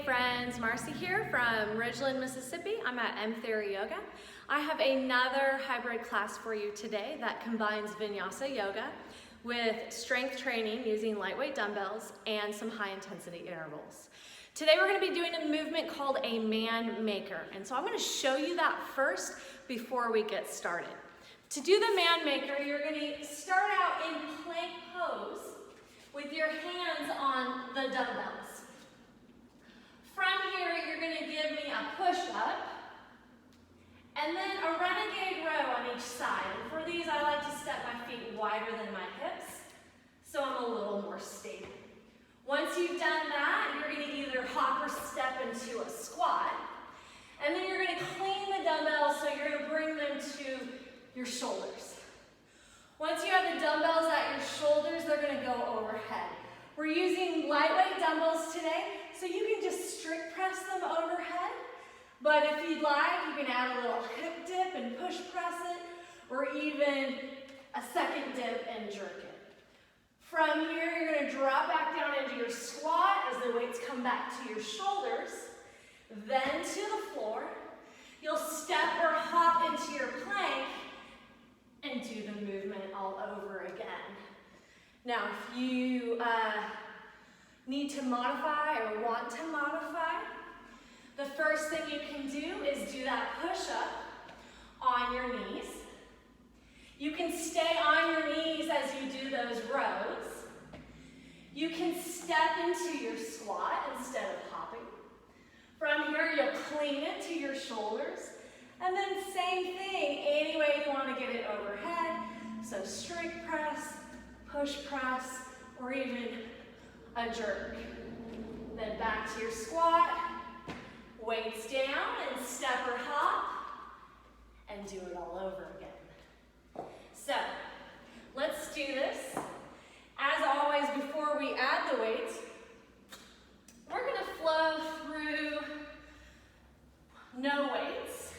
Hey friends, Marcy here from Ridgeland, Mississippi. I'm at M Theory Yoga. I have another hybrid class for you today that combines vinyasa yoga with strength training using lightweight dumbbells and some high intensity intervals. Today we're going to be doing a movement called a man maker, and so I'm going to show you that first before we get started. To do the man maker, you're going to start out in plank pose with your hands on the dumbbells. From here, you're going to give me a push-up, and then a renegade row on each side. And for these, I like to step my feet wider than my hips, so I'm a little more stable. Once you've done that, you're going to either hop or step into a squat, and then you're going to clean the dumbbells, so you're going to bring them to your shoulders. Once you have the dumbbells at your shoulders, they're going to go overhead. We're using lightweight dumbbells today, so you can just strict press them overhead. But if you'd like, you can add a little hip dip and push press it, or even a second dip and jerk it. From here, you're going to drop back down into your squat as the weights come back to your shoulders, then to the floor. You'll step or hop into your plank and do the movement all over again. Now, if you need to modify or want to modify, the first thing you can do is do that push-up on your knees. You can stay on your knees as you do those rows. You can step into your squat instead of hopping. From here, you'll clean it to your shoulders. And then same thing, any way you want to get it overhead. So strict press, push press, or even a jerk. Then back to your squat, weights down, and step or hop, and do it all over again. So, let's do this. As always, before we add the weights, we're going to flow through no weights.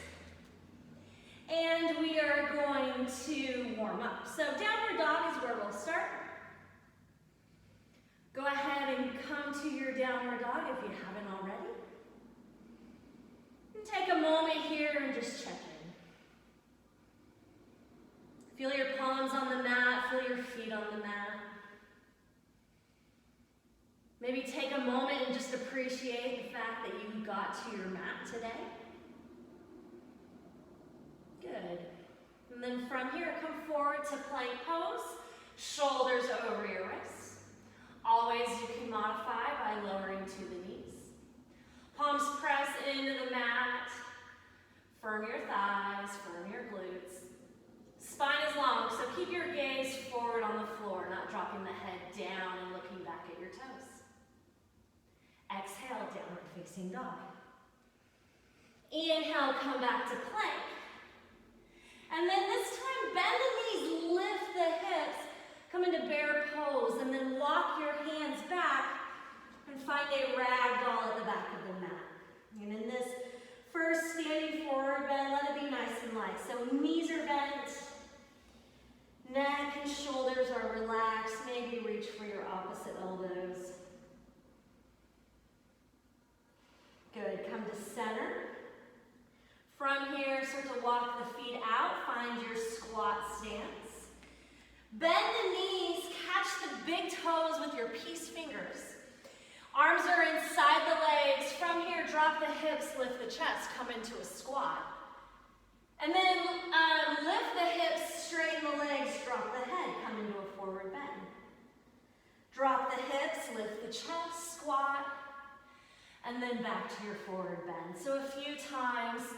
And we are going to warm up. So downward dog is where we'll start. Go ahead and come to your downward dog if you haven't already. And take a moment here and just check in. Feel your palms on the mat, feel your feet on the mat. Maybe take a moment and just appreciate the fact that you got to your mat today. Good. And then from here, come forward to plank pose, shoulders over your wrists. Always you can modify by lowering to the knees. Palms press into the mat. Firm your thighs, firm your glutes. Spine is long, so keep your gaze forward on the floor, not dropping the head down and looking back at your toes. Exhale, downward facing dog. Inhale, come back to plank. And then this time, bend the knees, lift the hips, come into bear pose, and then walk your hands back and find a ragdoll at the back of the mat. And in this first standing forward bend, let it be nice and light. So knees are bent, neck and shoulders are relaxed. Maybe reach for your opposite elbows. Good, come to center. From here, start to walk the feet out, find your squat stance. Bend the knees, catch the big toes with your peace fingers. Arms are inside the legs. From here, drop the hips, lift the chest, come into a squat. And then lift the hips, straighten the legs, drop the head, come into a forward bend. Drop the hips, lift the chest, squat, and then back to your forward bend. So a few times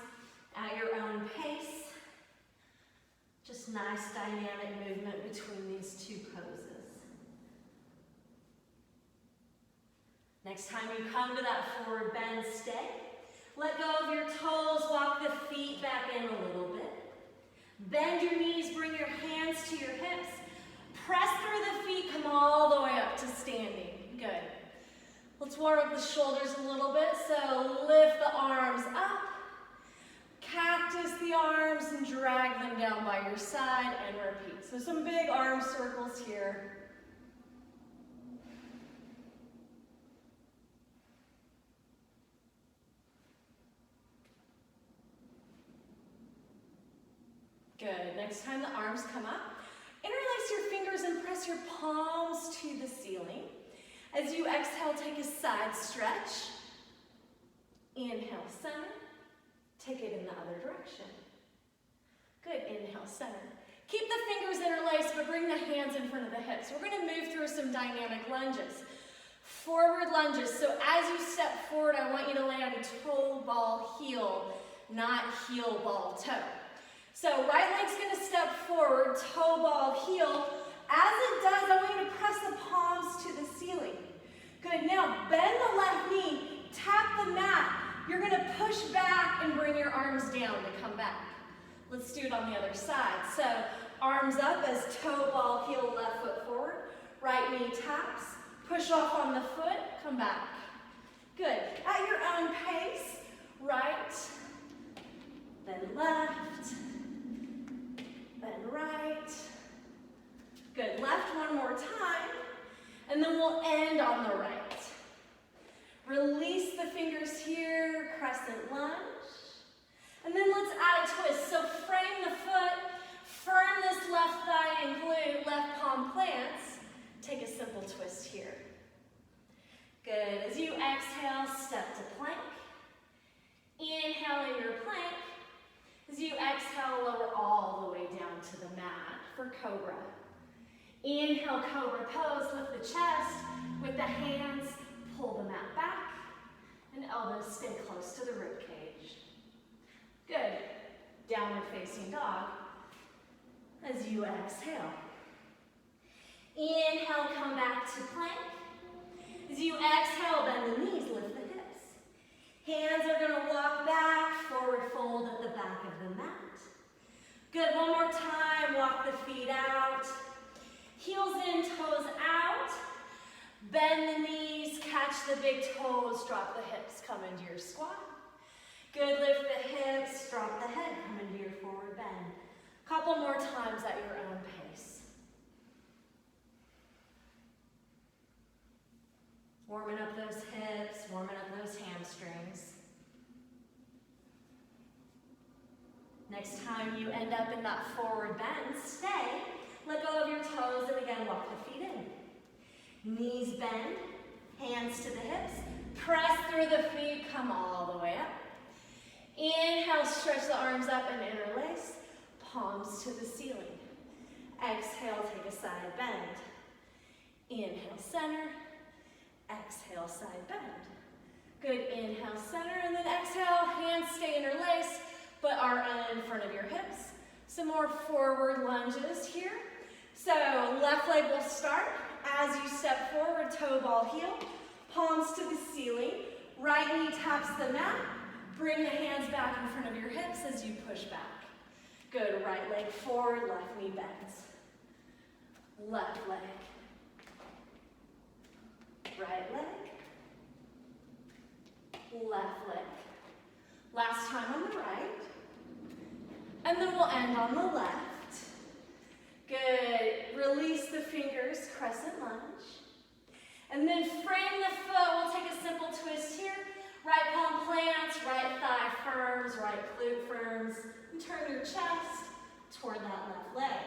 at your own pace. Just nice dynamic movement between these two poses. Next time you come to that forward bend, stay. Let go of your toes, walk the feet back in a little bit. Bend your knees, bring your hands to your hips. Press through the feet, come all the way up to standing. Good. Let's warm up the shoulders a little bit. So lift the arms up. Cactus the arms and drag them down by your side and repeat. So some big arm circles here. next time the arms come up, interlace your fingers and press your palms to the ceiling. As you exhale, take a side stretch. Inhale, center. Take it in the other direction. Good, inhale, center. Keep the fingers interlaced, but bring the hands in front of the hips. We're gonna move through some dynamic lunges. Forward lunges, so as you step forward, I want you to land toe, ball, heel, not heel, ball, toe. So right leg's gonna step forward, toe, ball, heel. As it does, I want you to press the palms to the ceiling. Good, now bend the left knee, tap the mat. You're gonna push back and bring your arms down to come back. Let's do it on the other side. So arms up as toe, ball, heel, left foot forward. Right knee taps. Push off on the foot, come back. Good. At your own pace, right, then left, then right. Good. Left one more time, and then we'll end on the right. Release the fingers here, crescent lunge. And then let's add a twist. So frame the foot, firm this left thigh and glute, left palm plants. Take a simple twist here. Good. As you exhale, step to plank. Inhale in your plank. As you exhale, lower all the way down to the mat for cobra. Inhale, cobra pose. Lift the chest. With the hands, pull the mat back. And elbows stay close to the rib cage. Good. Downward facing dog. As you exhale. Inhale, come back to plank. As you exhale, bend the knees, lift the hips. Hands are gonna walk back, forward fold at the back of the mat. Good, one more time, walk the feet out. Heels in, toes out. Bend the knees, catch the big toes, drop the hips, come into your squat. Good, lift the hips, drop the head, come into your forward bend. Couple more times at your own pace. Warming up those hips, warming up those hamstrings. Next time you end up in that forward bend, stay. Let go of your toes and again walk the feet in. Knees bend, hands to the hips. Press through the feet, come all the way up. Inhale, stretch the arms up and interlace. Palms to the ceiling. Exhale, take a side bend. Inhale, center. Exhale, side bend. Good, inhale, center, and then exhale, hands stay interlaced, but are in front of your hips. Some more forward lunges here. So left leg will start as you step forward, toe, ball, heel, palms to the ceiling. Right knee taps the mat. Bring the hands back in front of your hips as you push back. Good, right leg forward, left knee bends. Left leg. Right leg, left leg. Last time on the right. And then we'll end on the left. Good. Release the fingers, crescent lunge. And then frame the foot. We'll take a simple twist here. Right palm plants, right thigh firms, right glute firms. And turn your chest toward that left leg.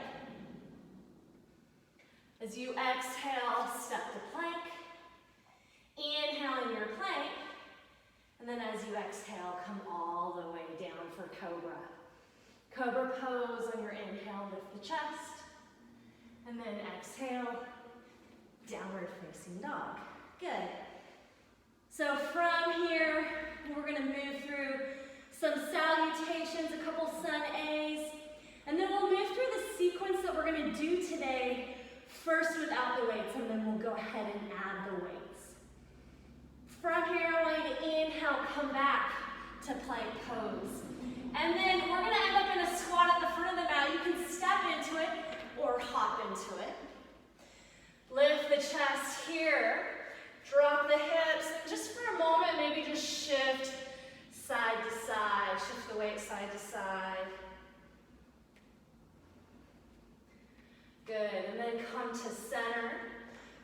As you exhale, step to plank. Inhale in your plank, and then as you exhale, come all the way down for cobra. Cobra pose on your inhale, lift the chest, and then exhale, downward facing dog. Good. So from here, we're gonna move through some salutations, a couple sun A's, and then we'll move through the sequence that we're gonna do today, first without the weights, and then we'll go ahead and add the weights. From here, I want you to inhale, come back to plank pose. And then we're gonna end up in a squat at the front of the mat. You can step into it or hop into it. Lift the chest here, drop the hips. Just for a moment, maybe just shift side to side, shift the weight side to side. Good, and then come to center.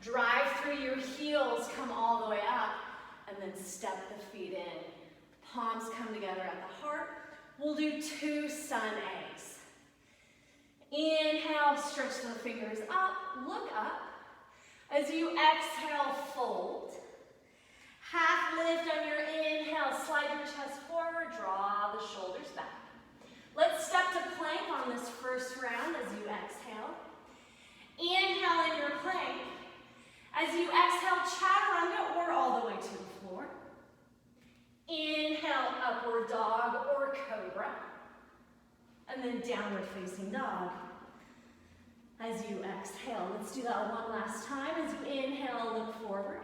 Drive through your heels, come all the way up. And then step the feet in. Palms come together at the heart. We'll do 2 sun A's. Inhale, stretch the fingers up, look up. As you exhale, fold. Half lift on your inhale, slide your chest forward, draw the shoulders back. Let's step to plank on this first round as you exhale. Inhale in your plank. As you exhale, chaturanga or all the way to the floor. Inhale, upward dog or cobra. And then downward facing dog. As you exhale, let's do that one last time. As you inhale, look forward.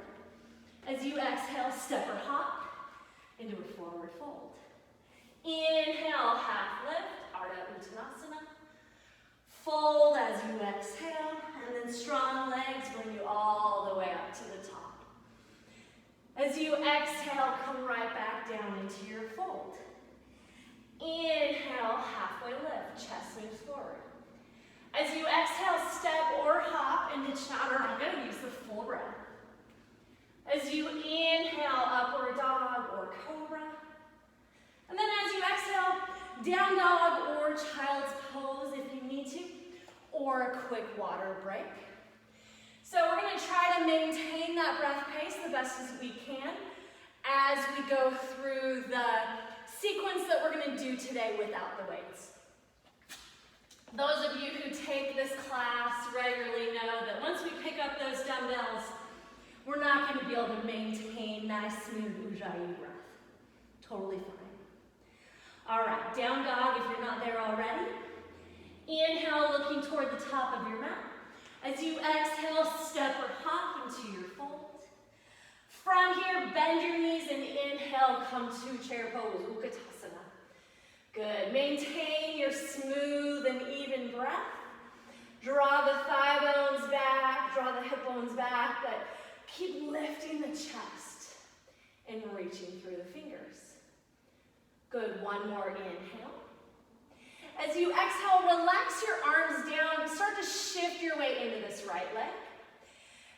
As you exhale, step or hop into a forward fold. Inhale, half lift, Ardha Uttanasana. Fold as you exhale, and then strong legs bring you all the way up to the top. As you exhale, come right back down into your fold. Inhale, halfway lift, chest moves forward. As you exhale, step or hop into chaturanga, use the full breath. As you inhale, upward dog or cobra. And then as you exhale, down dog or child's pose if you need to, or a quick water break. So we're going to try to maintain that breath pace the best as we can as we go through the sequence that we're going to do today without the weights. Those of you who take this class regularly know that once we pick up those dumbbells, we're not going to be able to maintain nice, smooth Ujjayi breath. Totally fine. All right, down dog if you're not there already. Inhale, looking toward the top of your mat. As you exhale, step or hop into your fold. From here, bend your knees and inhale, come to chair pose, Utkatasana. Good. Maintain your smooth and even breath. Draw the thigh bones back, draw the hip bones back, but keep lifting the chest and reaching through the fingers. Good. One more inhale. As you exhale, relax your arms down. Start to shift your way into this right leg.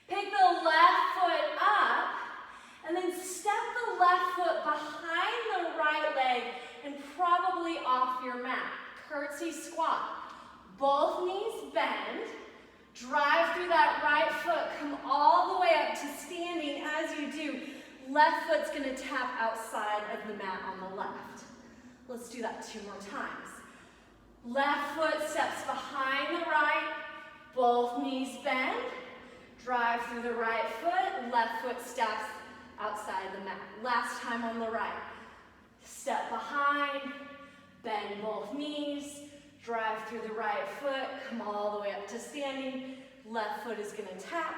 Pick the left foot up, and then step the left foot behind the right leg and probably off your mat. Curtsy squat. Both knees bend. Drive through that right foot. Come all the way up to standing. As you do, left foot's going to tap outside of the mat on the left. Let's do that 2 more times. Left foot steps behind the right, both knees bend, drive through the right foot, left foot steps outside the mat. Last time on the right. Step behind, bend both knees, drive through the right foot, come all the way up to standing, left foot is gonna tap,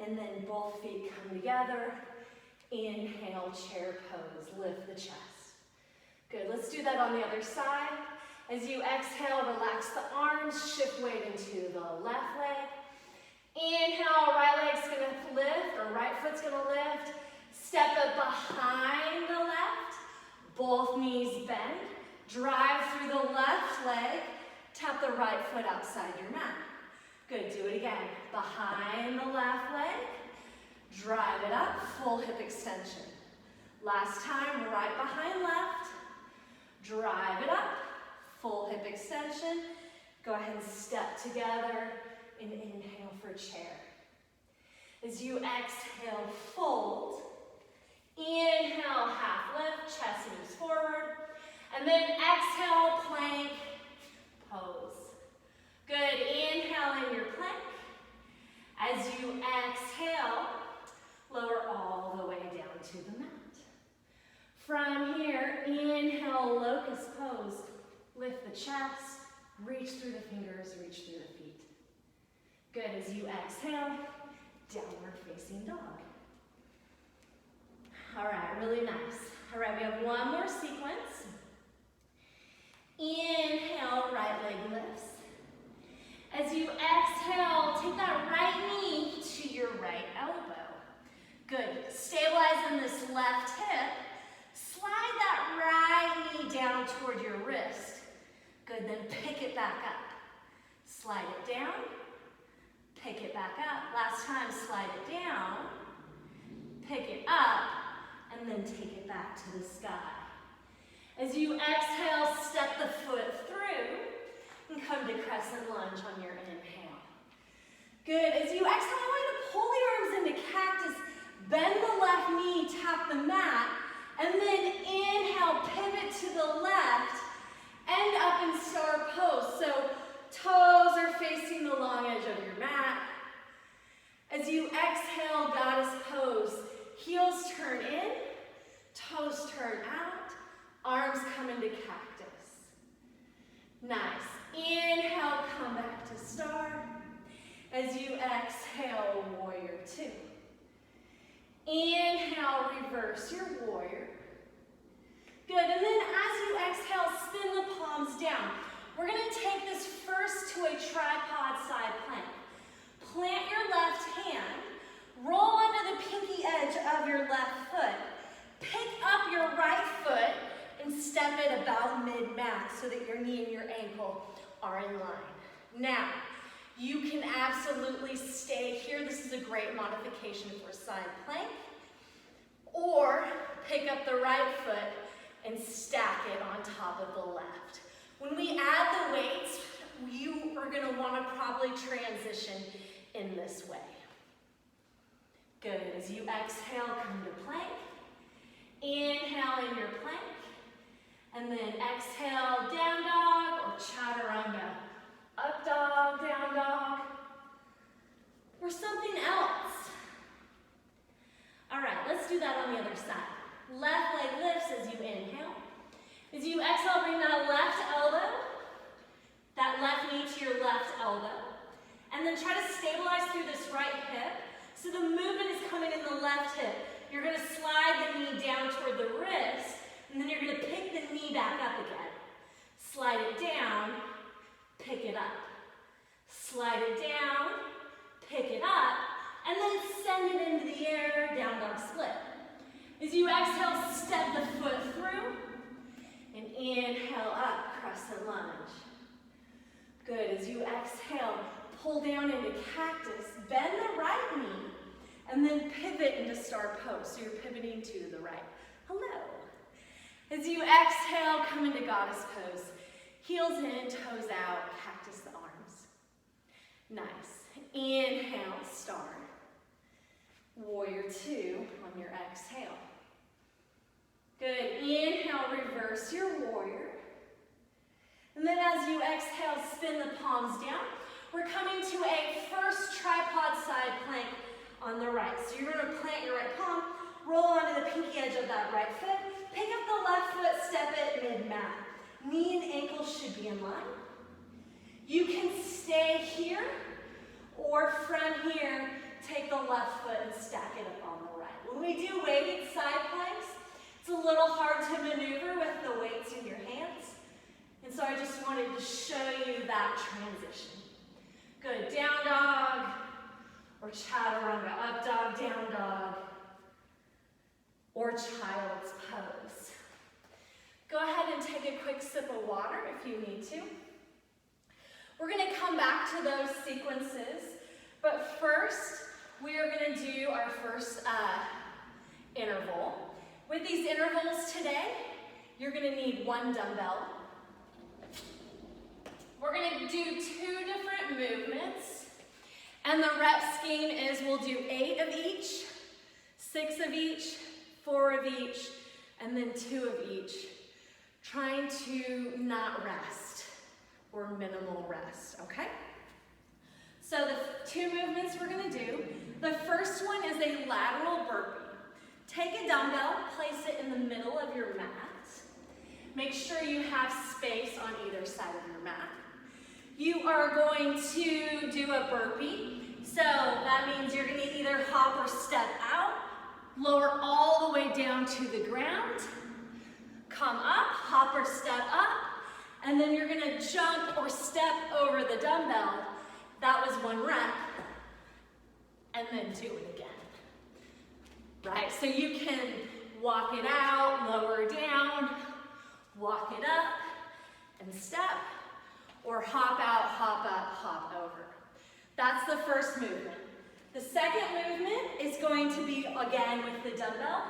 and then both feet come together. Inhale, chair pose, lift the chest. Good, let's do that on the other side. As you exhale, relax the arms, shift weight into the left leg. Inhale, right leg's gonna lift, or right foot's gonna lift. Step it behind the left, both knees bend. Drive through the left leg, tap the right foot outside your mat. Good, do it again. Behind the left leg, drive it up, full hip extension. Last time, right behind left, drive it up. Full hip extension. Go ahead and step together and inhale for chair. As you exhale, fold. Inhale, half lift, chest moves forward. And then exhale, plank, pose. Good, inhale in your plank. As you exhale, lower all the way down to the mat. From here, inhale, locust pose. Lift the chest, reach through the fingers, reach through the feet. Good, as you exhale, downward facing dog. All right, really nice. All right, we have one more sequence. Inhale, right leg lifts. As you exhale, take that right knee to your right elbow. Good, stabilize in this left hip. Slide that right knee down toward your wrist. Good, then pick it back up. Slide it down, pick it back up. Last time, slide it down, pick it up, and then take it back to the sky. As you exhale, step the foot through, and and come to crescent lunge on your inhale. Good, as you exhale, I want you to pull the arms into cactus, bend the left knee, tap the mat, and then inhale, pivot to the left, end up in star pose. So toes are facing the long edge of your mat. As you exhale, goddess pose, heels turn in, toes turn out, arms come into cactus. Nice. Inhale, come back to star. As you exhale, warrior two. Inhale, reverse your warrior. Good, and then as you exhale, spin the palms down. We're going to take this first to a tripod side plank. Plant your left hand, roll onto the pinky edge of your left foot, pick up your right foot, and step it about mid-mat so that your knee and your ankle are in line. Now, you can absolutely stay here. This is a great modification for side plank. Or pick up the right foot and stack it on top of the left. When we add the weights, you are going to want to probably transition in this way. Good. As you exhale, come to plank. Inhale in your plank. And then exhale, down dog or chaturanga. Up dog, down dog, or something else. All right, let's do that on the other side. Left leg lifts as you inhale. As you exhale, bring that left elbow, that left knee to your left elbow. And then try to stabilize through this right hip. So the movement is coming in the left hip. You're going to slide the knee down toward the wrist, and then you're going to pick the knee back up again. Slide it down, pick it up. Slide it down, pick it up, and then send it into the air, down dog split. As you exhale, step the foot through, and inhale up, crescent lunge. Good, as you exhale, pull down into cactus, bend the right knee, and then pivot into star pose. So you're pivoting to the right. Hello. As you exhale, come into goddess pose. Heels in, toes out, cactus the arms. Nice. Inhale, star. Warrior two on your exhale. Good. Inhale, reverse your warrior. And then as you exhale, spin the palms down. We're coming to a first tripod side plank on the right. So you're going to plant your right palm, roll onto the pinky edge of that right foot, pick up the left foot, step it mid-mat. Knee and ankle should be in line. You can stay here, or from here, take the left foot and stack it up on the right. When we do weighted side planks, it's a little hard to maneuver with the weights in your hands. And so I just wanted to show you that transition. Good, down dog, or chaturanga, up dog, down dog, or child's pose. Go ahead and take a quick sip of water if you need to. We're going to come back to those sequences, but first we are going to do our first interval. With these intervals today, you're going to need one dumbbell. We're going to do 2 different movements, and the rep scheme is we'll do 8 of each, 6 of each, 4 of each, and then 2 of each. Trying to not rest, or minimal rest, okay? So the 2 movements we're going to do, the first one is a lateral burpee. Take a dumbbell, place it in the middle of your mat. Make sure you have space on either side of your mat. You are going to do a burpee, so that means you're going to either hop or step out, lower all the way down to the ground, come up, hop or step up, and then you're going to jump or step over the dumbbell. That was 1 rep, and then do it again. Right, so you can walk it out, lower down, walk it up, and step, or hop out, hop up, hop over. That's the first movement. The second movement is going to be, again, with the dumbbell.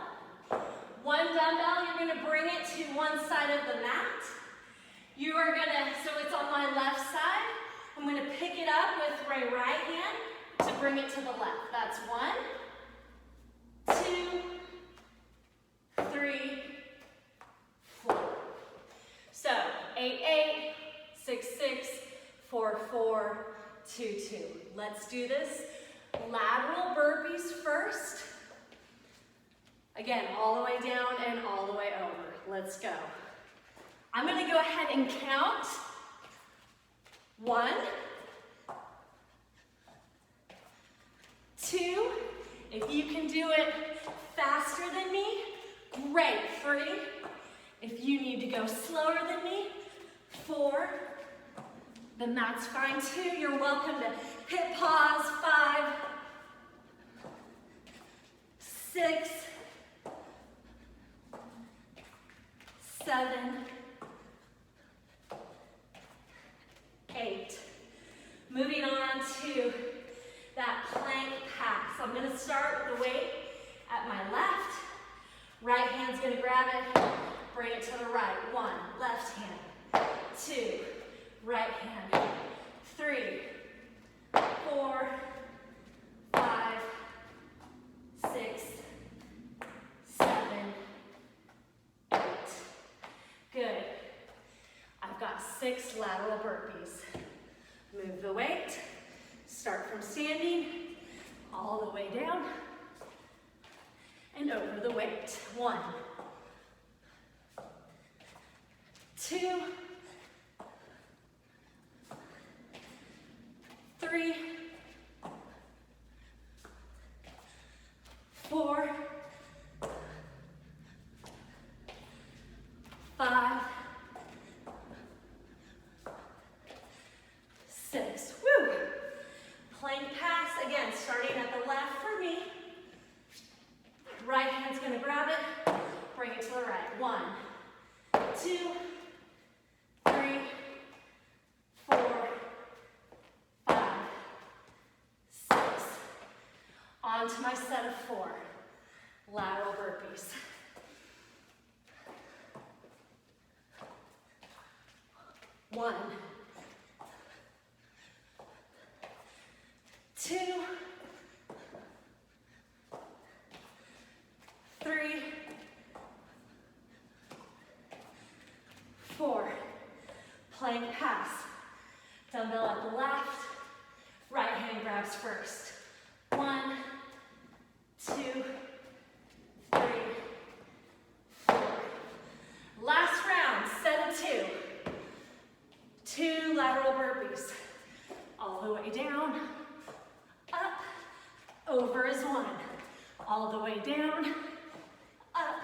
1 dumbbell, you're going to bring it to one side of the mat. You are gonna, so it's on my left side. I'm gonna pick it up with my right hand to bring it to the left. That's 1, 2, 3, 4. So 8, 8, 6, 6, 4, 4, 2, 2. Let's do this. Lateral burpees first. Again, all the way down and all the way over. Let's go. I'm going to go ahead and count. 1, 2. If you can do it faster than me, great. 3. If you need to go slower than me, 4. Then that's fine too. You're welcome to hit pause. 5, 6, 7, 8. Moving on to that plank pass. I'm going to start with the weight at my left. Right hand's going to grab it, bring it to the right. 1, left hand. 2, right hand. 3, 4, 5, 6, 7, 8. Good. I've got 6 lateral burpees. Move the weight. Start from standing all the way down and over the weight. 1, 2, 3, 4, 5, 6. Woo! Plank pass, again, starting at the left for me. Right hand's gonna grab it, bring it to the right. 1, 2, 3, 4, 5, 6. On to my set of 4. Lateral burpees. 1, 2, 3, 4. Plank pass. Dumbbell at the left. Right hand grabs first. 1, 2, 3, 4. Last round, set of 2. 2 lateral burpees. All the way down, up, over is 1. All the way down, up,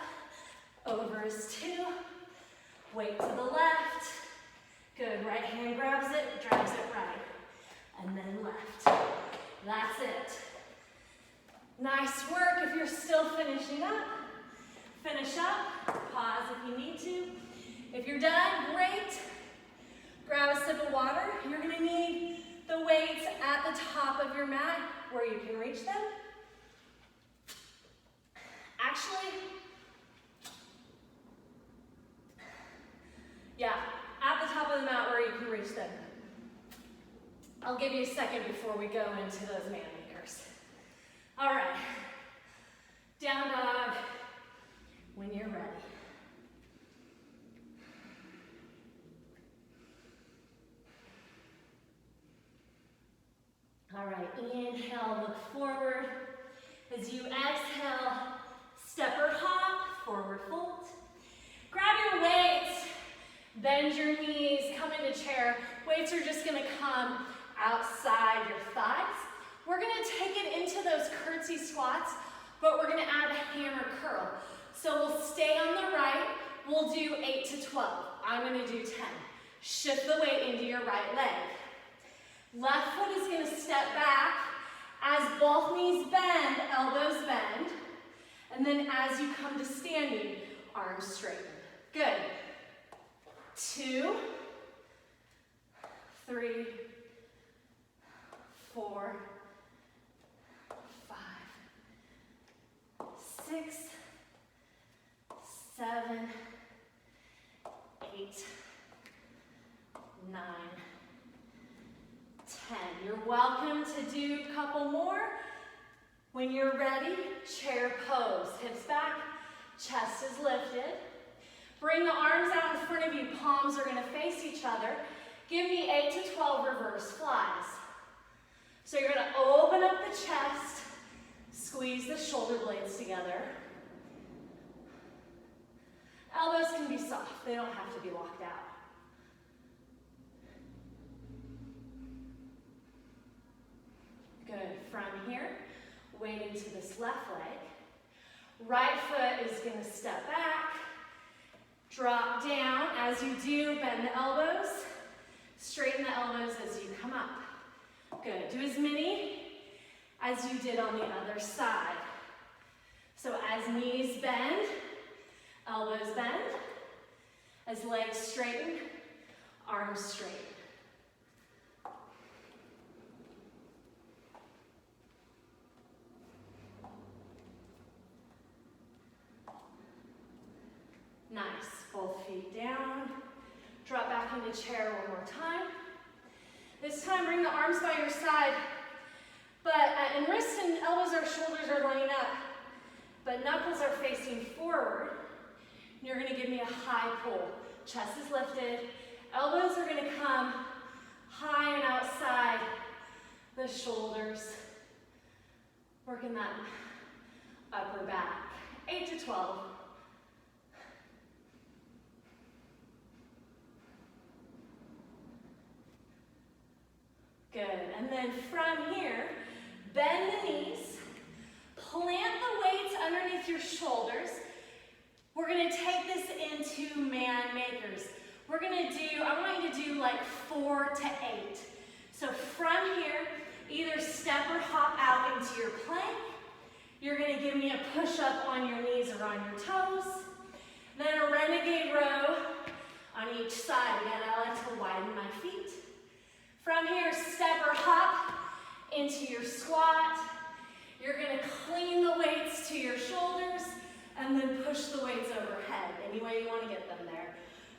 over is 2. Weight to the left. Good, right hand grabs it, drives it right. And then left. That's it. Nice work. If you're still finishing up, finish up. Pause if you need to. If you're done, great. Grab a sip of water. You're gonna need the weights at the top of your mat where you can reach them. Actually, yeah, at the top of the mat where you can reach them. I'll give you a second before we go into those man makers. All right, down dog when you're ready. All right, inhale, look forward. As you exhale, step or hop, forward fold. Grab your weights, bend your knees, come into chair. Weights are just gonna come outside your thighs. We're gonna take it into those curtsy squats, but we're gonna add a hammer curl. So we'll stay on the right, we'll do 8 to 12. I'm gonna do 10. Shift the weight into your right leg. Left foot is gonna step back as both knees bend, elbows bend. And then as you come to standing, arms straighten. Good. 2, 3, 4, 5, 6, 7, 8, 9, 10. You're welcome to do a couple more. When you're ready, chair pose. Hips back, chest is lifted. Bring the arms out in front of you. Palms are going to face each other. Give me 8 to 12 reverse flies. So you're going to open up the chest, squeeze the shoulder blades together. Elbows can be soft. They don't have to be locked out. Good. From here, weight into this left leg. Right foot is going to step back. Drop down. As you do, bend the elbows. Straighten the elbows as you come up. Good. Do as many as you did on the other side. So as knees bend, elbows bend. As legs straighten, arms straighten. Nice. Both feet down. Drop back into chair one more time. This time, bring the arms by your side. And wrists and elbows or shoulders are lining up. But knuckles are facing forward. You're going to give me a high pull. Chest is lifted. Elbows are going to come high and outside the shoulders. Working that upper back. 8 to 12. Good. And then from here, bend the knees. Plant the weights underneath your shoulders. We're going to take this into Manmakers. We're going to do, I want you to do like 4 to 8. So from here, either step or hop out into your plank. You're going to give me a push-up on your knees or on your toes. Then a renegade row on each side. Again, I like to widen my feet. From here, step or hop into your squat. You're going to clean the weights to your shoulders and then push the weights overhead, any way you want to get them there.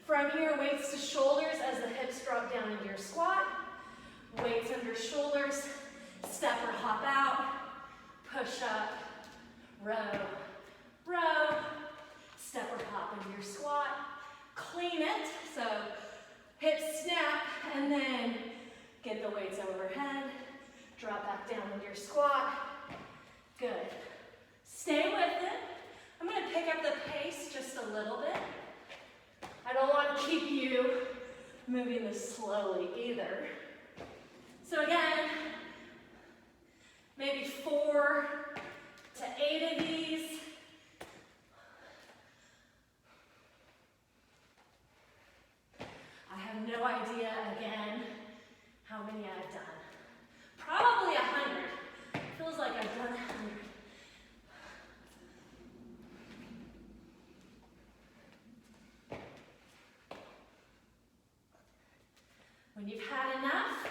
From here, weights to shoulders as the hips drop down into your squat. Weights under shoulders, step or hop out, push up, row, row, step or hop into your squat. Clean it, so hips snap, and then get the weights overhead, drop back down into your squat. Good. Stay with it. I'm going to pick up the pace just a little bit. I don't want to keep you moving this slowly either. So again, maybe 4 to 8 of these. I have no idea, again, how many I've done. Probably 100. Feels like I've done 100. When you've had enough,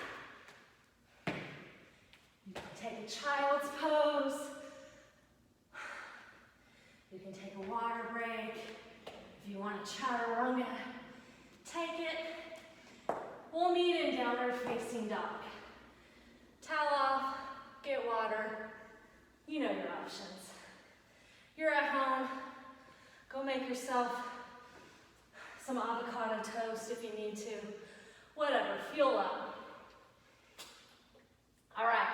you can take a child's pose. You can take a water break. If you want a chaturanga, take it. We'll meet in downward facing dog. Towel off, get water. You know your options. You're at home. Go make yourself some avocado toast if you need to. Whatever, fuel up. All right.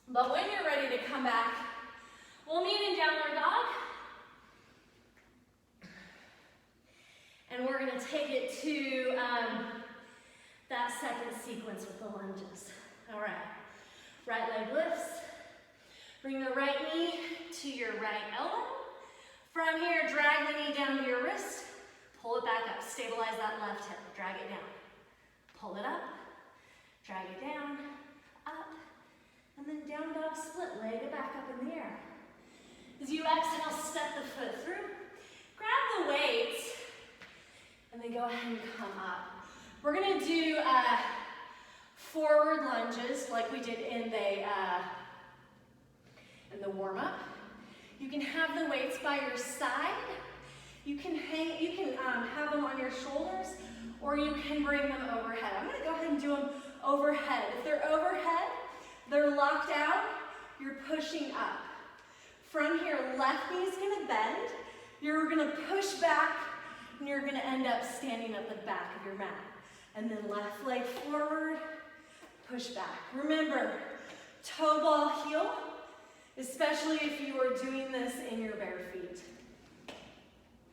But when you're ready to come back, we'll meet in downward dog. And we're going to take it to that second sequence with the lunges. All right. Right leg lifts. Bring the right knee to your right elbow. From here, drag the knee down to your wrist. Pull it back up. Stabilize that left hip. Drag it down. Pull it up. Drag it down. Up. And then down dog split. Leg it back up in the air. As you exhale, step the foot through. Grab the weights. And then go ahead and come up. We're going to do forward lunges like we did in the warm-up. You can have the weights by your side. You can have them on your shoulders, or you can bring them overhead. I'm gonna go ahead and do them overhead. If they're overhead, they're locked out, you're pushing up. From here, left knee is gonna bend, you're gonna push back, and you're gonna end up standing at the back of your mat. And then left leg forward, push back. Remember, toe ball heel, especially if you are doing this in your bare feet.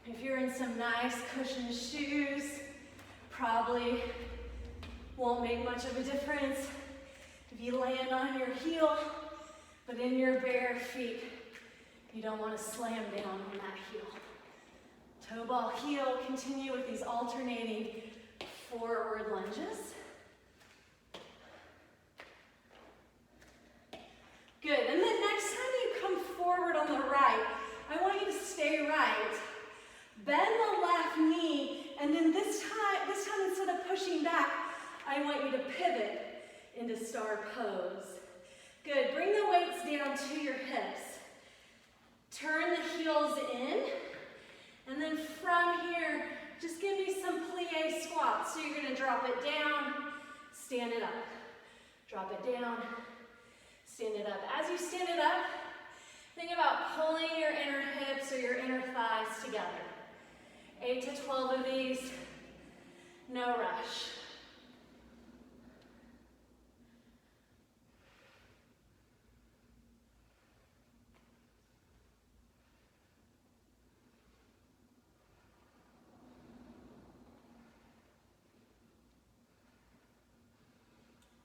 If you're in some nice cushioned shoes, probably won't make much of a difference if you land on your heel, but in your bare feet, you don't want to slam down on that heel. Toe ball heel, continue with these alternating forward lunges. Good, and then next time you come forward on the right, I want you to stay right. Bend the left knee, and then this time instead of pushing back, I want you to pivot into star pose. Good, bring the weights down to your hips. Turn the heels in, and then from here, just give me some plie squats. So you're gonna drop it down, stand it up. Drop it down, stand it up. As you stand it up, think about pulling your inner hips or your inner thighs together. 8 to 12 of these, no rush.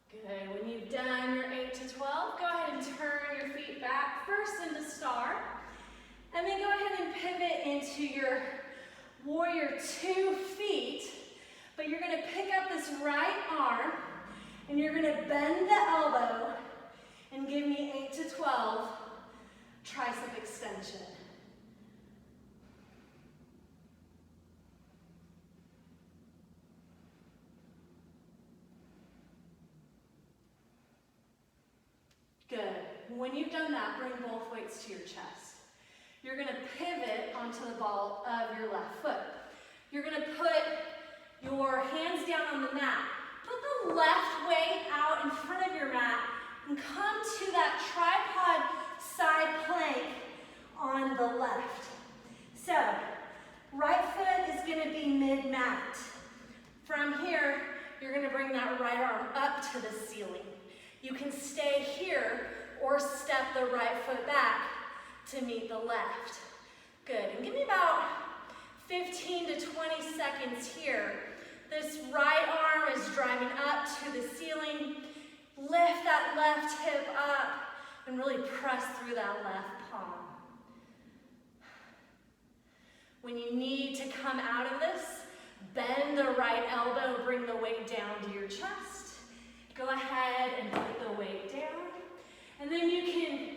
Good, when you've done your 8 to 12, go ahead and turn your feet back, first into star, and then go ahead and pivot into your warrior 2 feet, but you're gonna pick up this right arm, and you're gonna bend the elbow, and give me 8 to 12 tricep extension. Good. When you've done that, bring both weights to your chest. You're going to pivot onto the ball of your left foot. You're going to put your hands down on the mat. Put the left weight out in front of your mat and come to that tripod side plank on the left. So, right foot is going to be mid-mat. From here, you're going to bring that right arm up to the ceiling. You can stay here or step the right foot back to meet the left. Good, and give me about 15 to 20 seconds here. This right arm is driving up to the ceiling. Lift that left hip up and really press through that left palm. When you need to come out of this, bend the right elbow, bring the weight down to your chest. Go ahead and put the weight down. And then you can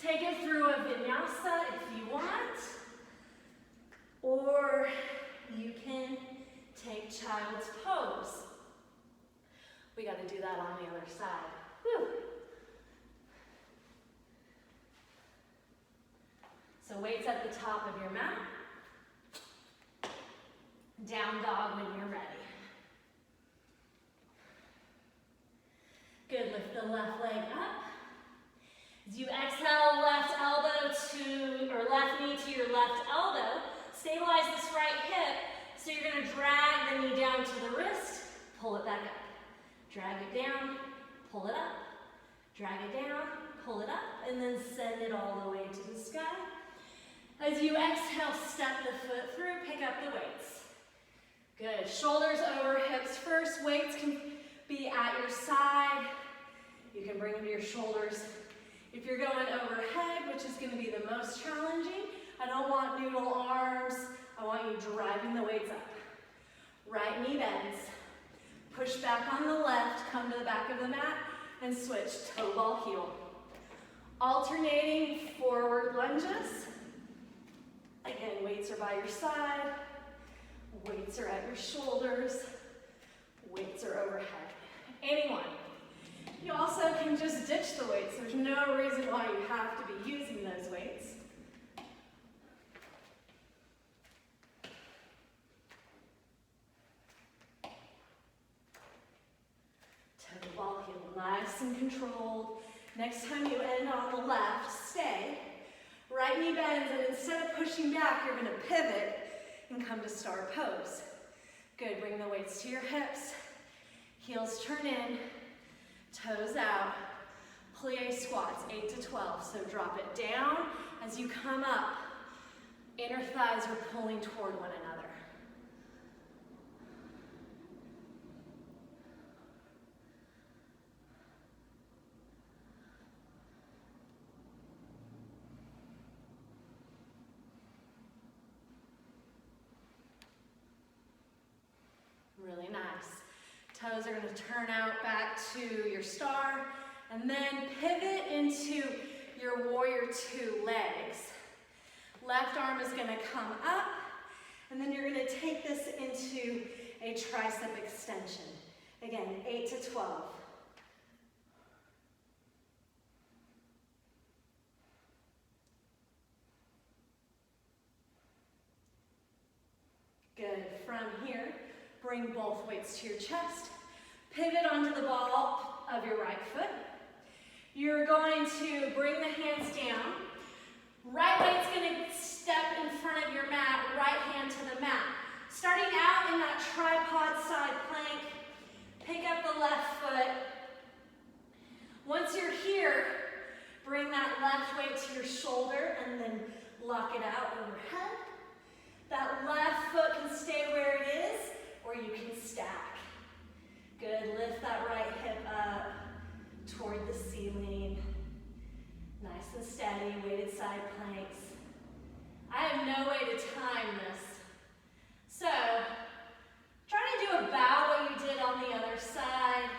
take it through a vinyasa if you want. Or you can take child's pose. We got to do that on the other side. Whew. So weights at the top of your mat. Down dog when you're ready. Good, lift the left leg up. As you exhale, left elbow to, or left knee to your left elbow, stabilize this right hip, so you're gonna drag the knee down to the wrist, pull it back up. Drag it down, pull it up. Drag it down, pull it up, and then send it all the way to the sky. As you exhale, step the foot through, pick up the weights. Good, shoulders over hips first. Weights can be at your side. You can bring them to your shoulders. If you're going overhead, which is gonna be the most challenging, I don't want noodle arms. I want you driving the weights up. Right knee bends. Push back on the left, come to the back of the mat, and switch toe ball heel. Alternating forward lunges. Again, weights are by your side. Weights are at your shoulders. Weights are overhead. Anyone. You also can just ditch the weights. There's no reason why you have to be using those weights. Nice and controlled. Next time you end on the left, stay. Right knee bends, and instead of pushing back, you're gonna pivot and come to star pose. Good, bring the weights to your hips. Heels turn in, toes out. Plie squats, 8 to 12. So drop it down as you come up. Inner thighs are pulling toward one another. Really nice. Toes are going to turn out back to your star, and then pivot into your warrior two legs. Left arm is going to come up, and then you're going to take this into a tricep extension. Again, 8 to 12. Good. From here, bring both weights to your chest. Pivot onto the ball of your right foot. You're going to bring the hands down. Right weight's going to step in front of your mat, right hand to the mat. Starting out in that tripod side plank, pick up the left foot. Once you're here, bring that left weight to your shoulder and then lock it out overhead. That left foot can stay where it is, or you can stack. Good, lift that right hip up toward the ceiling. Nice and steady, weighted side planks. I have no way to time this. So, try to do about what you did on the other side.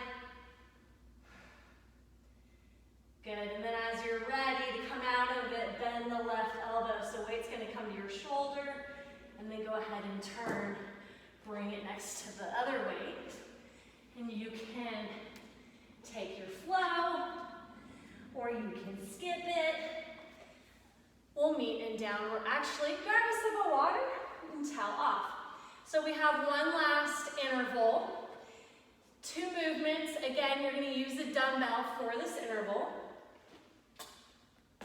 Good, and then as you're ready to come out of it, bend the left elbow. So weight's gonna come to your shoulder, and then go ahead and turn. Bring it next to the other weight. And you can take your flow, or you can skip it. We'll meet in downward. Actually, grab a sip of water and towel off. So we have one last interval. 2 movements. Again, you're going to use a dumbbell for this interval.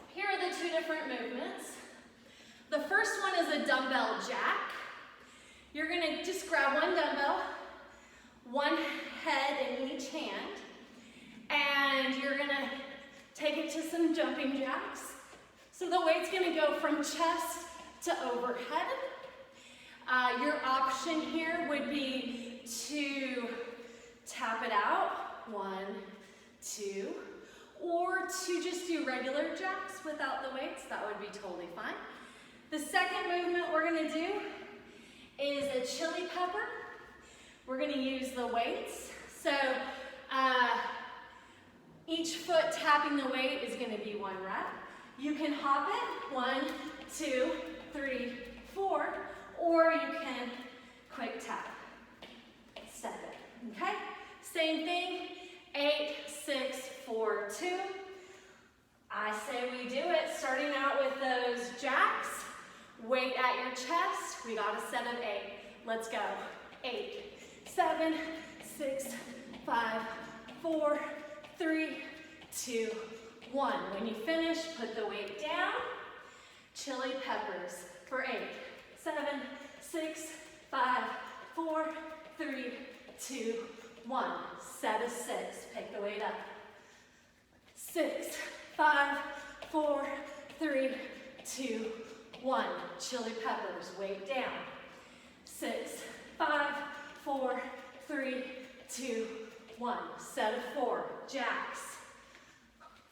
Here are the 2 different movements. The first one is a dumbbell jack. You're going to just grab one dumbbell, one head in each hand, and you're going to take it to some jumping jacks. So the weight's going to go from chest to overhead. Your option here would be to tap it out, 1, 2, or to just do regular jacks without the weights. That would be totally fine. The second movement we're going to do is a chili pepper. We're going to use the weights. So each foot tapping the weight is going to be 1 rep. You can hop it, 1, 2, 3, 4, or you can quick tap, step it, okay? Same thing, 8, 6, 4, 2. I say we do it, starting out with those jacks, weight at your chest. We got a set of 8. Let's go. 8, 7, 6, 5, 4, 3, 2, 1. When you finish, put the weight down. Chili peppers for 8, 7, 6, 5, 4, 3, 2, 1. Set of 6. Pick the weight up. 6, 5, 4, 3, 2, 1. Chili peppers, weight down. 6, 5, 4, 3, 2, 1. Set of 4. Jacks.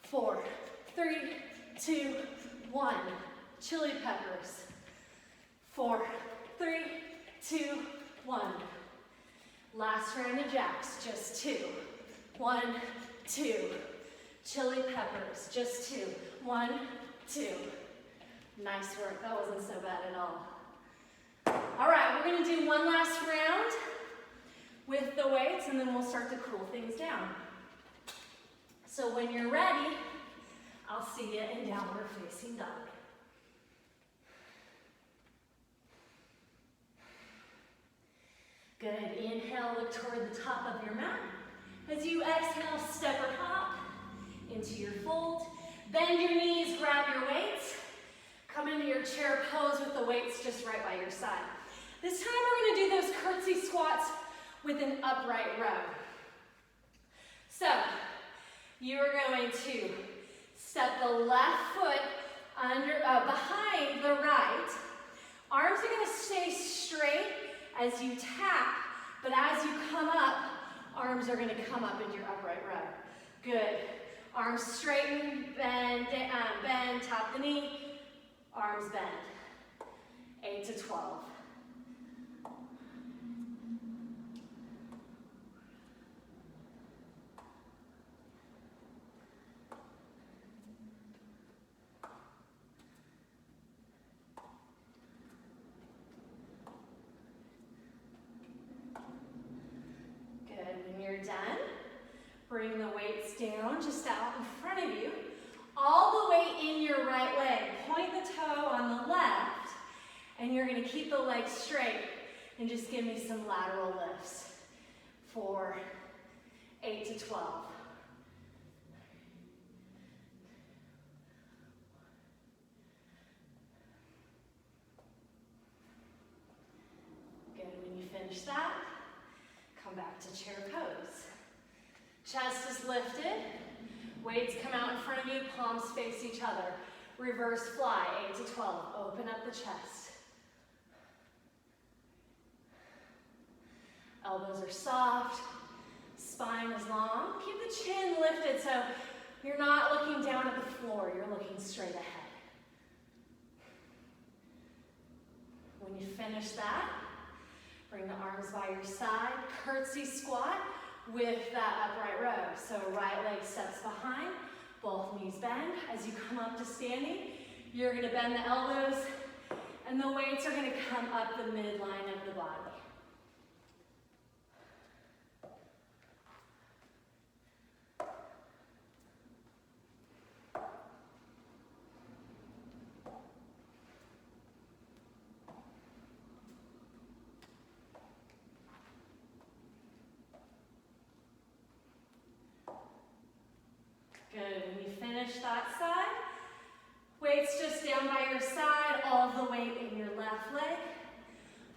4, 3, 2, 1. Chili peppers. 4, 3, 2, 1. Last round of jacks, just 2. 1, 2. Chili peppers, just 2. 1, 2. Nice work, that wasn't so bad at all. All right, we're gonna do one last round with the weights, and then we'll start to cool things down. So when you're ready, I'll see you in downward facing dog. Good, inhale, look toward the top of your mat. As you exhale, step or hop. into your fold. Bend your knees, grab your weights. Come into your chair pose with the weights just right by your side. This time we're gonna do those curtsy squats with an upright row. So, you're going to step the left foot behind the right. Arms are gonna stay straight as you tap, but as you come up, arms are gonna come up into your upright row. Good. Arms straighten, bend, tap the knee, arms bend. 8 to 12. Done. Bring the weights down just out in front of you. All the way in your right leg. Point the toe on the left, and you're going to keep the leg straight and just give me some lateral lifts for 8 to 12. Good. When you finish that, come back to chair pose. Chest is lifted. Weights come out in front of you, palms face each other. Reverse fly, 8 to 12. Open up the chest. Elbows are soft. Spine is long. Keep the chin lifted so you're not looking down at the floor. You're looking straight ahead. When you finish that, bring the arms by your side. Curtsy squat with that upright row. So right leg steps behind, both knees bend. As you come up to standing, you're gonna bend the elbows and the weights are gonna come up the midline of the body. Good. When you finish that side, weights just down by your side, all of the weight in your left leg.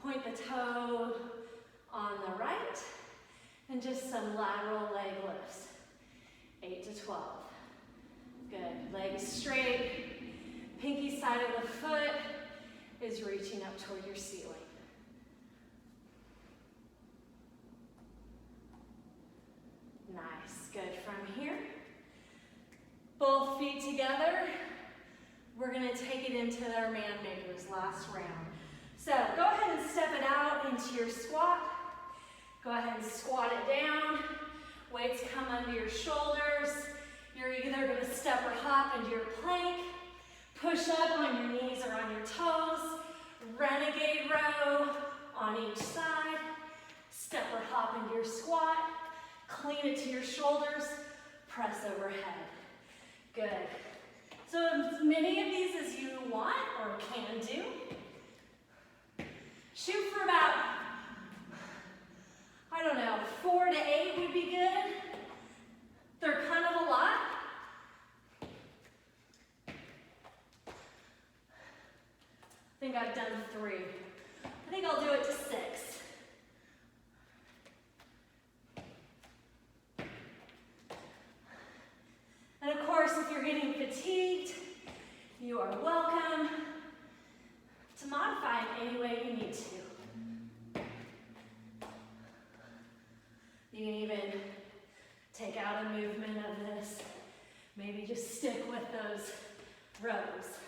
Point the toe on the right, and just some lateral leg lifts. 8 to 12. Good. Legs straight. Pinky side of the foot is reaching up toward your ceiling. Nice. Good. From here, both feet together. We're going to take it into our Manmakers last round. So go ahead and step it out into your squat. Go ahead and squat it down. Weights come under your shoulders. You're either going to step or hop into your plank. Push up on your knees or on your toes. Renegade row on each side. Step or hop into your squat. Clean it to your shoulders. Press overhead. Good. So as many of these as you want or can do. Shoot for about, I don't know, 4 to 8 would be good. They're kind of a lot. I think I've done 3. I think I'll do it to 6. And of course, if you're getting fatigued, you are welcome to modify it any way you need to. You can even take out a movement of this. Maybe just stick with those rows.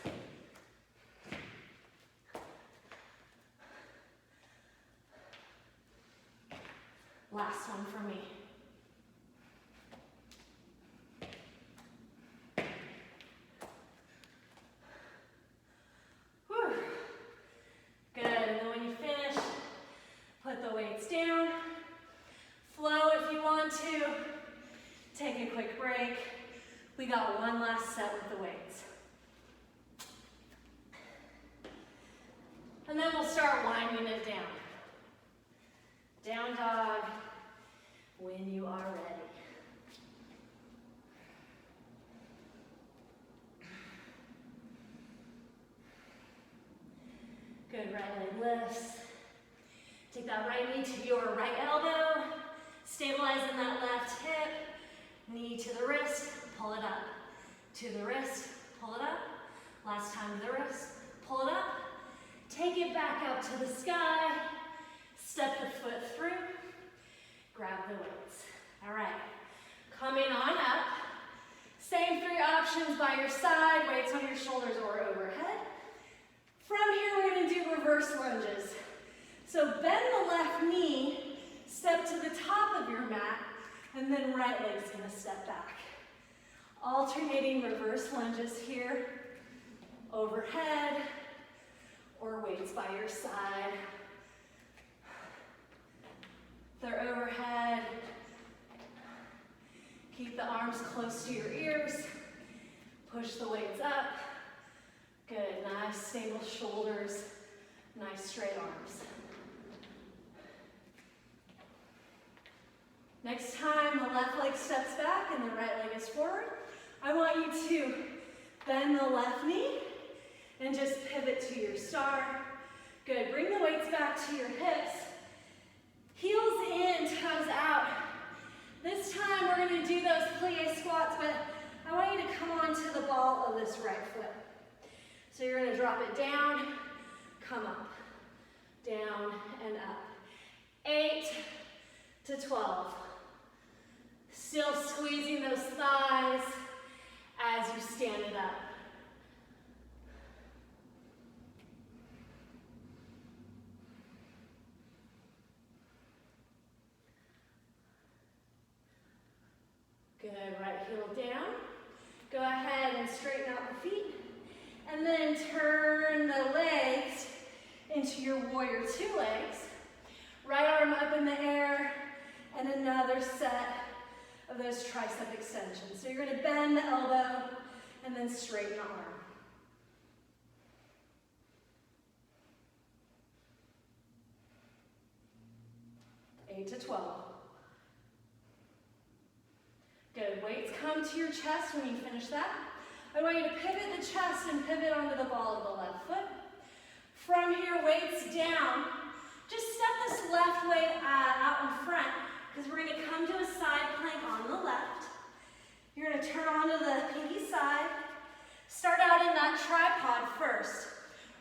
Last one for me. Take a quick break. We got one last set with the weights. And then we'll start winding it down. Down dog when you are ready. Good, right leg lifts. Take that right knee to your right elbow. Stabilize in that left hip. Knee to the wrist, pull it up. To the wrist, pull it up. Last time to the wrist, pull it up. Take it back up to the sky. Step the foot through. Grab the weights. All right, coming on up. Same three options by your side, weights on your shoulders or overhead. From here, we're gonna do reverse lunges. So bend the left knee, step to the top of your mat, and then right leg's gonna step back. Alternating reverse lunges here, overhead, or weights by your side. If they're overhead, keep the arms close to your ears. Push the weights up. Good, nice stable shoulders, nice straight arms. Next time the left leg steps back and the right leg is forward, I want you to bend the left knee and just pivot to your star. Good, bring the weights back to your hips. Heels in, toes out. This time we're gonna do those plie squats, but I want you to come onto the ball of this right foot. So you're gonna drop it down, come up, down and up. 8 to 12. Still squeezing those thighs as you stand it up. Good, right heel down. Go ahead and straighten out the feet. And then turn the legs into your warrior two legs. Right arm up in the air, and another set of those tricep extensions. So you're gonna bend the elbow and then straighten the arm. Eight to 12. Good, weights come to your chest when you finish that. I want you to pivot the chest and pivot onto the ball of the left foot. From here, weights down. Just step this left leg out in front because we're going to come to a side plank on the left. You're going to turn onto the pinky side. Start out in that tripod first.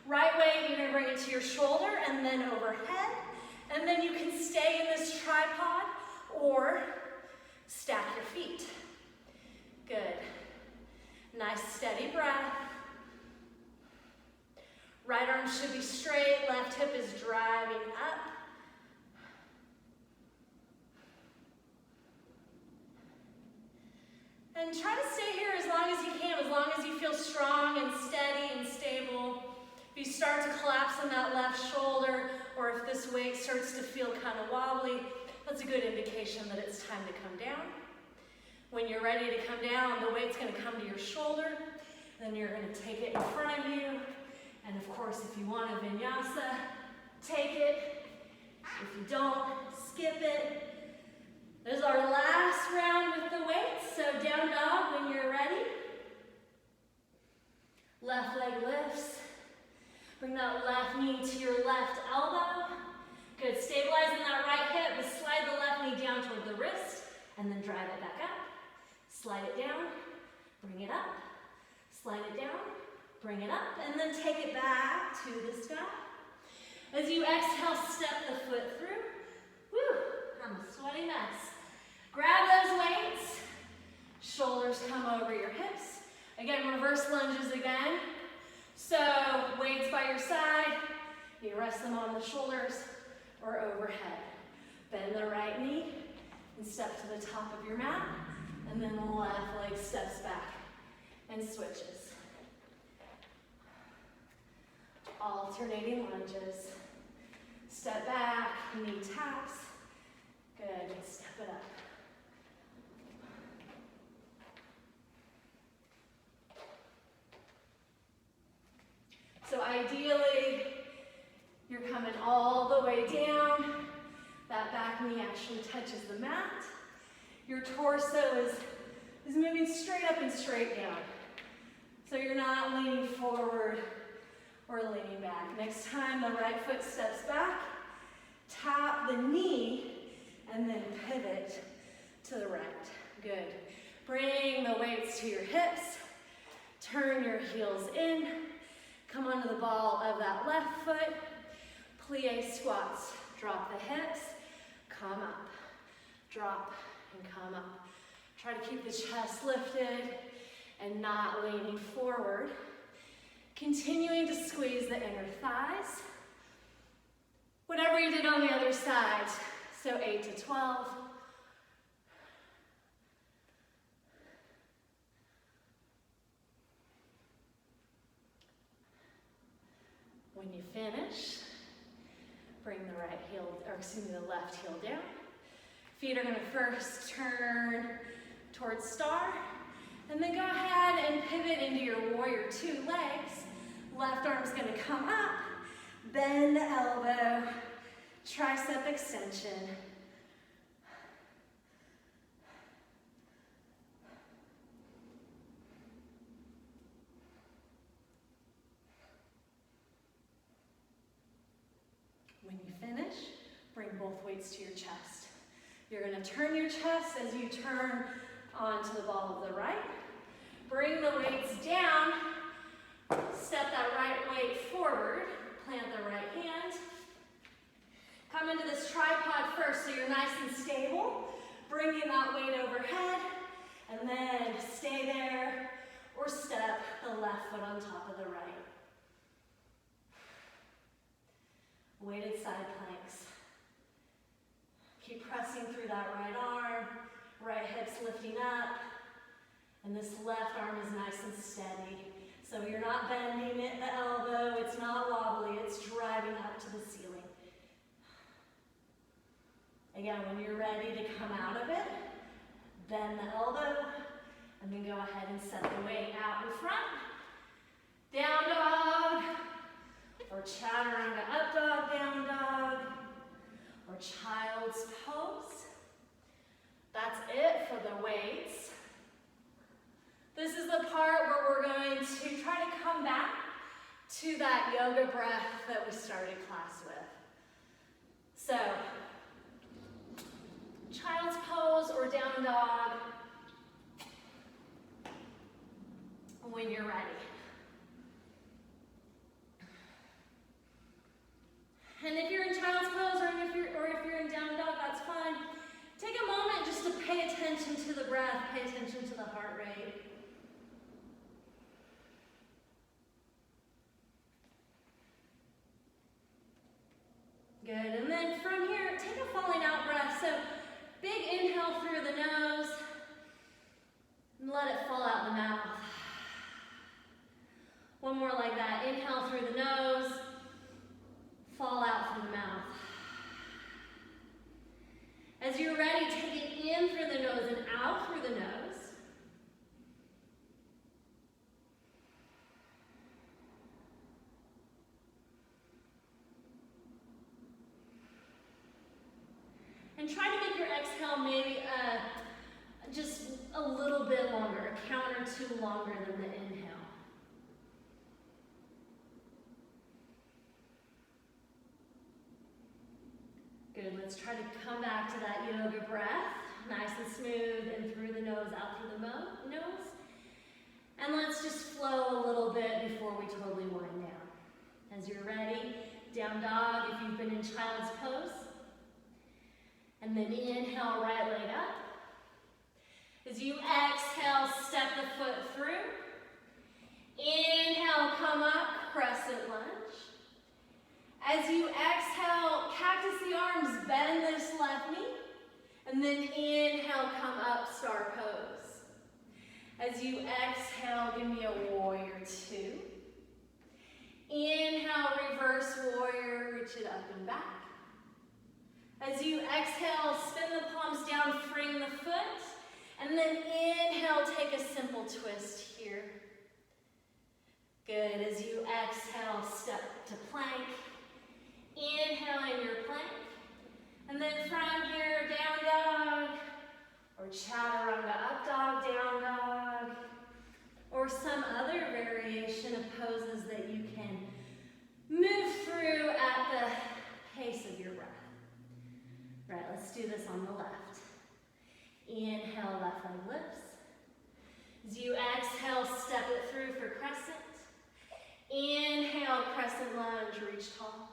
Right weight, you're going to bring it to your shoulder and then overhead. And then you can stay in this tripod or stack your feet. Good. Nice steady breath. Right arm should be straight, left hip is driving up. And try to stay here as long as you can, as long as you feel strong and steady and stable. If you start to collapse on that left shoulder, or if this weight starts to feel kind of wobbly, that's a good indication that it's time to come down. When you're ready to come down, the weight's going to come to your shoulder, then you're going to take it in front of you. And of course, if you want a vinyasa, take it. If you don't, skip it. This is our last round with the weights, so down dog when you're ready. Left leg lifts. Bring that left knee to your left elbow. Good, stabilize in that right hip, but slide the left knee down toward the wrist, and then drive it back up. Slide it down, bring it up. Slide it down, bring it up, and then take it back to the sky. As you exhale, step the foot through. Woo, I'm a sweaty mess. Grab those weights. Shoulders come over your hips. Again, reverse lunges again. So, weights by your side. You rest them on the shoulders or overhead. Bend the right knee and step to the top of your mat. And then the left leg steps back and switches. Alternating lunges. Step back, knee taps. Good, step it up. So ideally, you're coming all the way down. That back knee actually touches the mat. Your torso is moving straight up and straight down. So you're not leaning forward or leaning back. Next time the right foot steps back, tap the knee and then pivot to the right. Good. Bring the weights to your hips. Turn your heels in. Come onto the ball of that left foot. Plie squats. Drop the hips. Come up. Drop and come up. Try to keep the chest lifted and not leaning forward. Continuing to squeeze the inner thighs. Whatever you did on the other side. So 8 to 12. When you finish, bring the right heel, or excuse me, the left heel down. Feet are going to first turn towards star, and then go ahead and pivot into your warrior two legs. Left arm's going to come up, bend the elbow, tricep extension. When you finish, bring both weights to your chest. You're going to turn your chest as you turn onto the ball of the right. Bring the weights down. Step that right weight forward. Plant the right hand. Come into this tripod first so you're nice and stable. Bringing that weight overhead. And then stay there or step the left foot on top of the right. Weighted side planks. Keep pressing through that right arm, right hip's lifting up, and this left arm is nice and steady. So you're not bending it, the elbow, it's not wobbly, it's driving up to the ceiling. Again, when you're ready to come out of it, bend the elbow, and then go ahead and set the weight out in front. Down dog. Or chaturanga up dog, down dog, or child's pose. That's it for the weights. This is the part where we're going to try to come back to that yoga breath that we started class with. So, child's pose or down dog when you're ready. And if you're in child's pose or if you're in down dog, that's fine. Take a moment just to pay attention to the breath, pay attention to the heart rate. Good, and then from here, take a falling out breath. So big inhale through the nose, and let it fall out the mouth. One more like that, inhale through the nose, fall out through the mouth. As you're ready, take it in through the nose and out through the nose. And try to make your exhale maybe just a little bit longer, a count or two longer than the inhale. Good, let's try to come back to that yoga breath, nice and smooth, and through the nose, out through the nose. And let's just flow a little bit before we totally wind down. As you're ready, down dog if you've been in child's pose. And then inhale, right leg up. As you exhale, step the foot through. Inhale, come up, crescent lunge. As you exhale, cactus the arms, bend this left knee. And then inhale, come up, star pose. As you exhale, give me a warrior two. Inhale, reverse warrior, reach it up and back. As you exhale, spin the palms down, frame the foot. And then inhale, take a simple twist here. Good, as you exhale, step to plank. Inhale in your plank. And then from here, down dog, or chaturanga, up dog, down dog, or some other variation of poses that you can do this on the left. Inhale, left leg lifts. As you exhale, step it through for crescent. Inhale, crescent lunge, reach tall.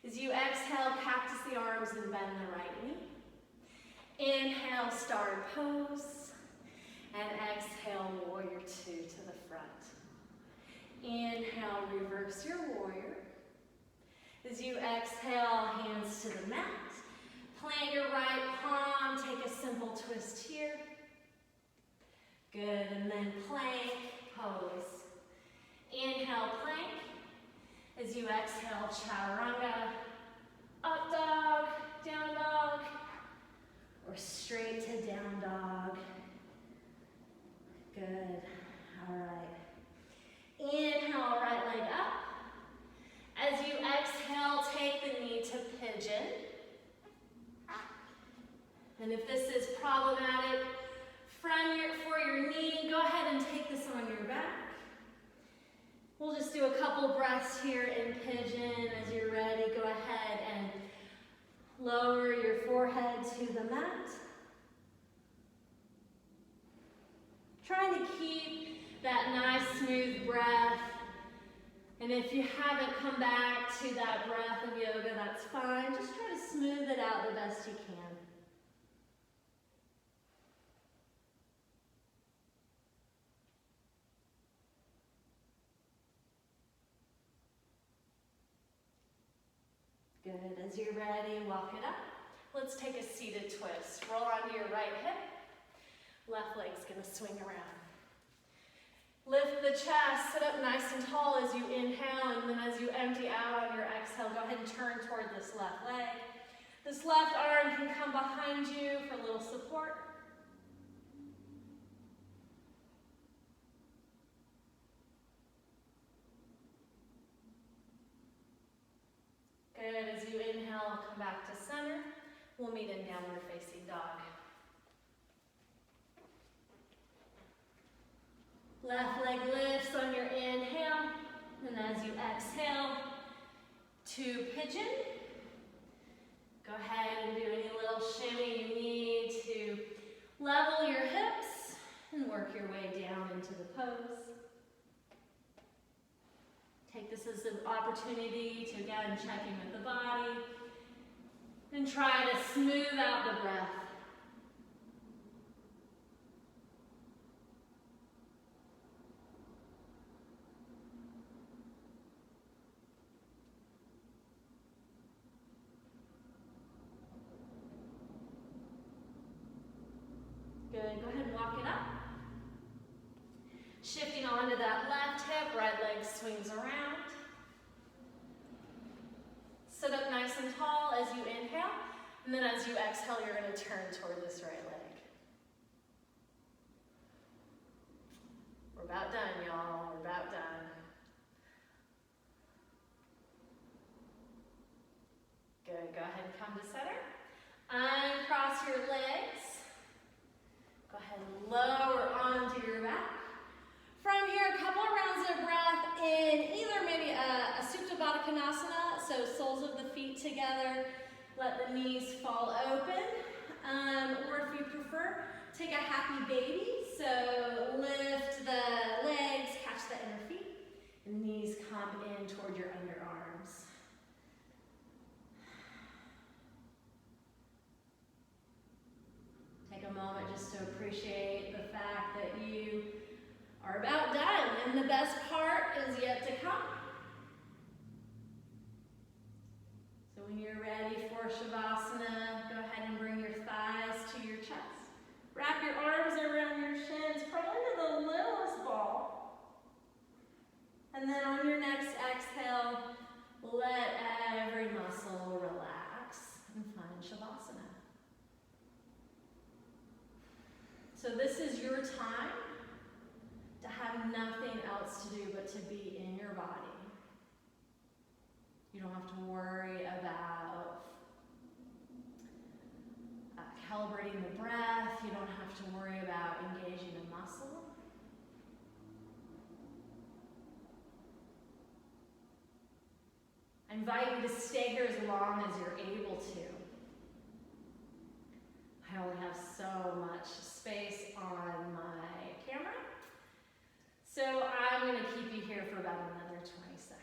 As you exhale, cactus the arms and bend the right knee. Inhale, starry pose. And exhale, warrior two to the front. Inhale, reverse your warrior. As you exhale, hands to the mat. Plant your right palm, take a simple twist here. Good, and then plank, pose. Inhale, plank. As you exhale, chaturanga. Up dog, down dog, or straight to down dog. Good, all right. Inhale, right leg up. As you exhale, take the knee to pigeon. And if this is problematic for your knee, go ahead and take this on your back. We'll just do a couple breaths here in pigeon. As you're ready, go ahead and lower your forehead to the mat. Trying to keep that nice smooth breath. And if you haven't come back to that breath of yoga, that's fine. Just try to smooth it out the best you can. Good, as you're ready, walk it up. Let's take a seated twist. Roll onto your right hip. Left leg's gonna swing around. Lift the chest, sit up nice and tall as you inhale, and then as you empty out on your exhale, go ahead and turn toward this left leg. This left arm can come behind you for a little support. Good, as you inhale, come back to center. We'll meet in downward facing dog. Left leg lifts on your inhale, and as you exhale, to pigeon. Go ahead and do any little shimmy you need to level your hips and work your way down into the pose. Take this as an opportunity to again check in with the body and try to smooth out the breath. Good, go ahead and walk it up. Shifting onto that left hip, right leg swings around. Sit up nice and tall as you inhale, and then as you exhale, you're going to turn toward this right leg. We're about done, y'all. We're about done. Good, go ahead and come to center. Uncross your legs. Go ahead and lower onto your back. From here, a couple of rounds of breath in either maybe a Supta Baddha Konasana, so soles of the feet together, let the knees fall open, or if you prefer, take a happy baby, so lift the legs, catch the inner feet, and knees come in toward your underarms. Take a moment just to appreciate the fact that you are about done, and the best part is yet to come. So when you're ready for Shavasana, go ahead and bring your thighs to your chest. Wrap your arms around your shins, crawl into the littlest ball. And then on your next exhale, let every muscle relax and find Shavasana. So this is your time to have nothing else to do but to be in your body. You don't have to worry about calibrating the breath. You don't have to worry about engaging a muscle. I invite you to stay here as long as you're able to. I only have so much space on my camera. So I'm going to keep you here for about another 20 seconds.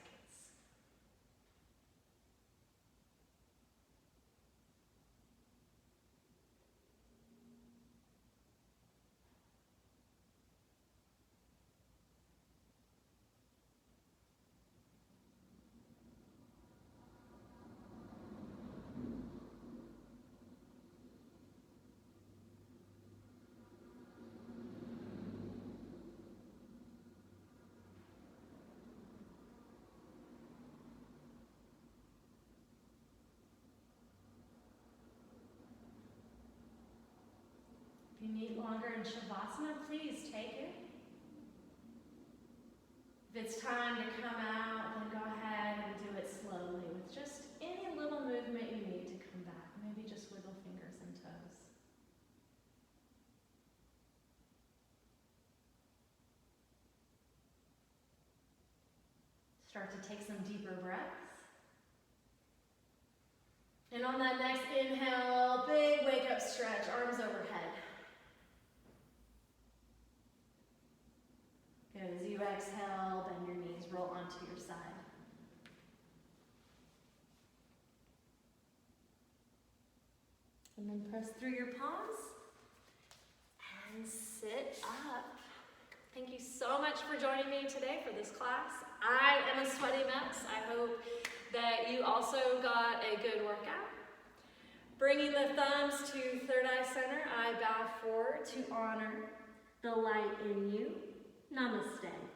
If you need longer in Shavasana, please take it. If it's time to come out, then go ahead and do it slowly with just any little movement you need to come back. Maybe just wiggle fingers and toes. Start to take some deeper breaths. And on that next inhale, big wake up stretch, arms overhead. Good, as you exhale, bend your knees, roll onto your side. And then press through your palms and sit up. Thank you so much for joining me today for this class. I am a sweaty mess. I hope that you also got a good workout. Bringing the thumbs to third eye center, I bow forward to honor the light in you. Namaste.